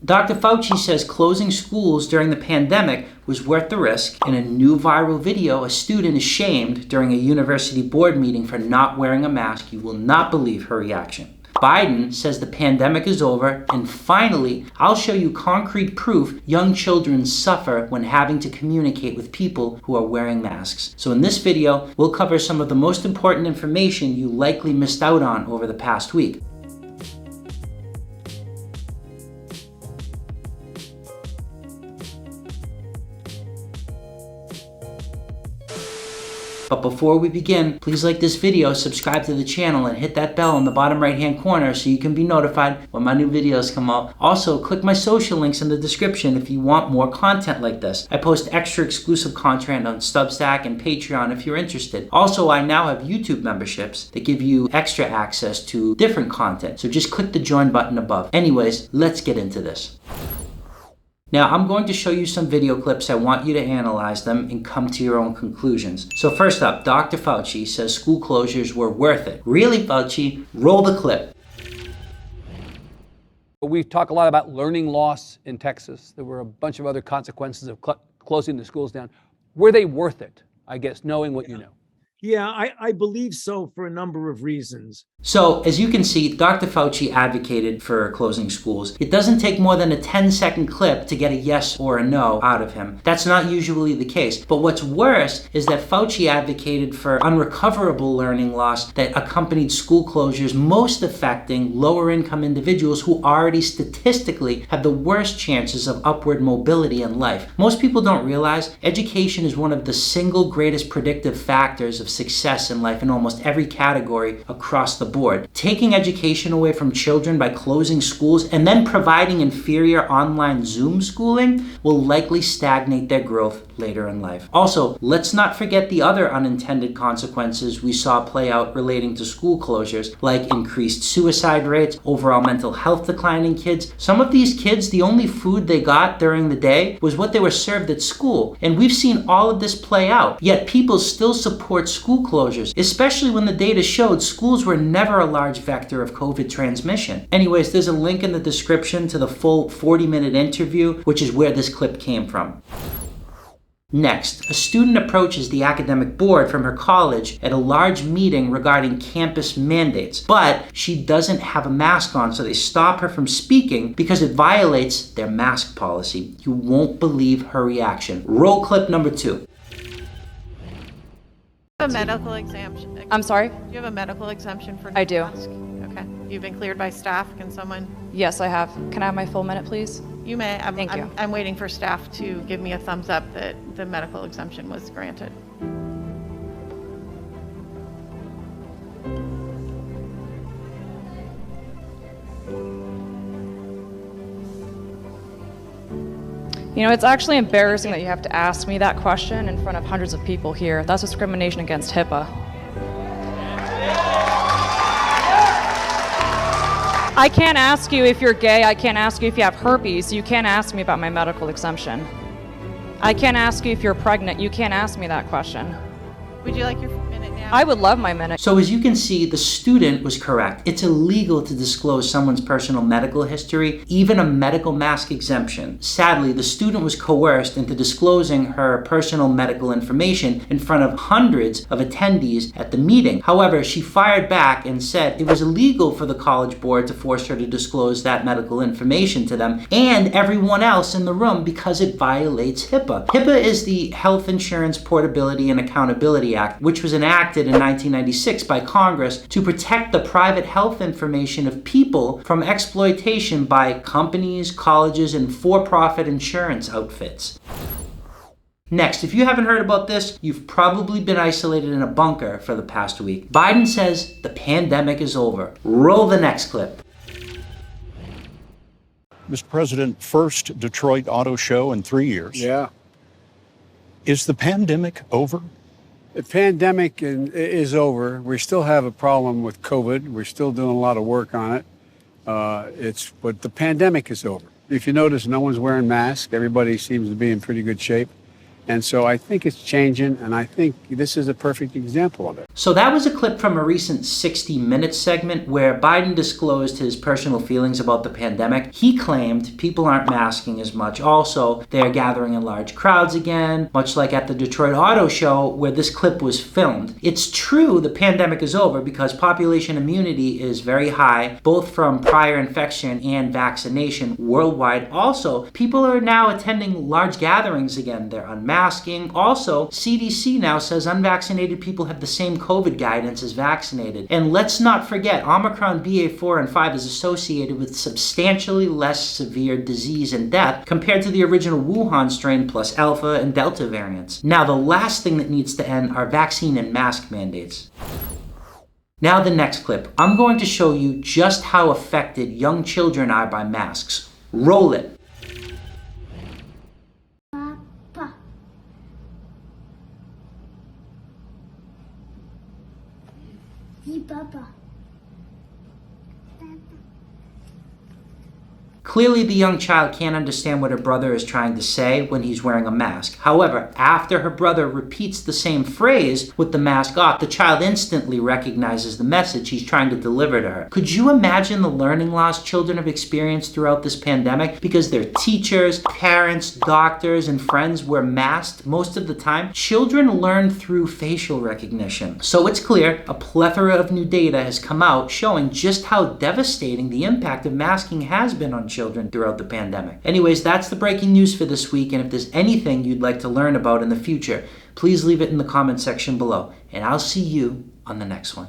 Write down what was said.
Dr. Fauci says closing schools during the pandemic was worth the risk. In a new viral video, a student is shamed during a university board meeting for not wearing a mask. You will not believe her reaction. Biden says the pandemic is over, and finally, I'll show you concrete proof young children suffer when having to communicate with people who are wearing masks. So in this video, we'll cover some of the most important information you likely missed out on over the past week. But before we begin, please like this video, subscribe to the channel, and hit that bell in the bottom right hand corner so you can be notified when my new videos come out. Also, click my social links in the description if you want more content like this. I post extra exclusive content on Substack and Patreon if you're interested. Also, I now have YouTube memberships that give you extra access to different content. So just click the join button above. Anyways, let's get into this. Now, I'm going to show you some video clips. I want you to analyze them and come to your own conclusions. So first up, Dr. Fauci says school closures were worth it. Really, Fauci? Roll the clip. We talk a lot about learning loss in Texas. There were a bunch of other consequences of closing the schools down. Were they worth it, I guess, knowing what you know? Yeah, I believe so for a number of reasons. So, as you can see, Dr. Fauci advocated for closing schools. It doesn't take more than a 10-second clip to get a yes or a no out of him. That's not usually the case. But what's worse is that Fauci advocated for unrecoverable learning loss that accompanied school closures, most affecting lower-income individuals who already statistically have the worst chances of upward mobility in life. Most people don't realize education is one of the single greatest predictive factors of success in life in almost every category across the board. Taking education away from children by closing schools and then providing inferior online Zoom schooling will likely stagnate their growth later in life. Also, let's not forget the other unintended consequences we saw play out relating to school closures, like increased suicide rates, overall mental health decline in kids. Some of these kids, the only food they got during the day was what they were served at school. And we've seen all of this play out, yet people still support school closures, especially when the data showed schools were never a large vector of COVID transmission. Anyways, there's a link in the description to the full 40-minute interview, which is where this clip came from. Next, a student approaches the academic board from her college at a large meeting regarding campus mandates, but she doesn't have a mask on, so they stop her from speaking because it violates their mask policy. You won't believe her reaction. Roll clip number 2. A medical exemption. I'm sorry? Do you have a medical exemption for I do. mask? Okay. You've been cleared by staff. Can someone? Yes, I have. Can I have my full minute, please? You may. Thank you. I'm waiting for staff to give me a thumbs up that the medical exemption was granted. You know, it's actually embarrassing that you have to ask me that question in front of hundreds of people here. That's discrimination against HIPAA. I can't ask you if you're gay. I can't ask you if you have herpes. You can't ask me about my medical exemption. I can't ask you if you're pregnant. You can't ask me that question. Would you like your minute now? I would love my minute. So as you can see, the student was correct. It's illegal to disclose someone's personal medical history, even a medical mask exemption. Sadly, the student was coerced into disclosing her personal medical information in front of hundreds of attendees at the meeting. However, she fired back and said it was illegal for the college board to force her to disclose that medical information to them and everyone else in the room because it violates HIPAA. HIPAA is the Health Insurance Portability and Accountability Act, which was enacted in 1996 by Congress to protect the private health information of people from exploitation by companies, colleges, and for-profit insurance outfits. Next, if you haven't heard about this, you've probably been isolated in a bunker for the past week. Biden says the pandemic is over. Roll the next clip. Mr. President, first Detroit Auto Show in 3 years. Yeah. Is the pandemic over? The pandemic is over. We still have a problem with COVID. We're still doing a lot of work on it. But the pandemic is over. If you notice, no one's wearing masks. Everybody seems to be in pretty good shape. And so I think it's changing, and I think this is a perfect example of it. So that was a clip from a recent 60 Minutes segment where Biden disclosed his personal feelings about the pandemic. He claimed people aren't masking as much. Also, they are gathering in large crowds again, much like at the Detroit Auto Show where this clip was filmed. It's true the pandemic is over because population immunity is very high, both from prior infection and vaccination worldwide. Also, people are now attending large gatherings again. They're unmasking. Also, CDC now says unvaccinated people have the same COVID guidance as vaccinated. And let's not forget, Omicron BA4 and 5 is associated with substantially less severe disease and death compared to the original Wuhan strain plus Alpha and Delta variants. Now, the last thing that needs to end are vaccine and mask mandates. Now the next clip. I'm going to show you just how affected young children are by masks. Roll it. Papa. Papa. Clearly, the young child can't understand what her brother is trying to say when he's wearing a mask. However, after her brother repeats the same phrase with the mask off, the child instantly recognizes the message he's trying to deliver to her. Could you imagine the learning loss children have experienced throughout this pandemic because their teachers, parents, doctors, and friends were masked most of the time? Children learn through facial recognition. So it's clear a plethora of new data has come out showing just how devastating the impact of masking has been on children throughout the pandemic. Anyways, that's the breaking news for this week, and if there's anything you'd like to learn about in the future, please leave it in the comment section below, and I'll see you on the next one.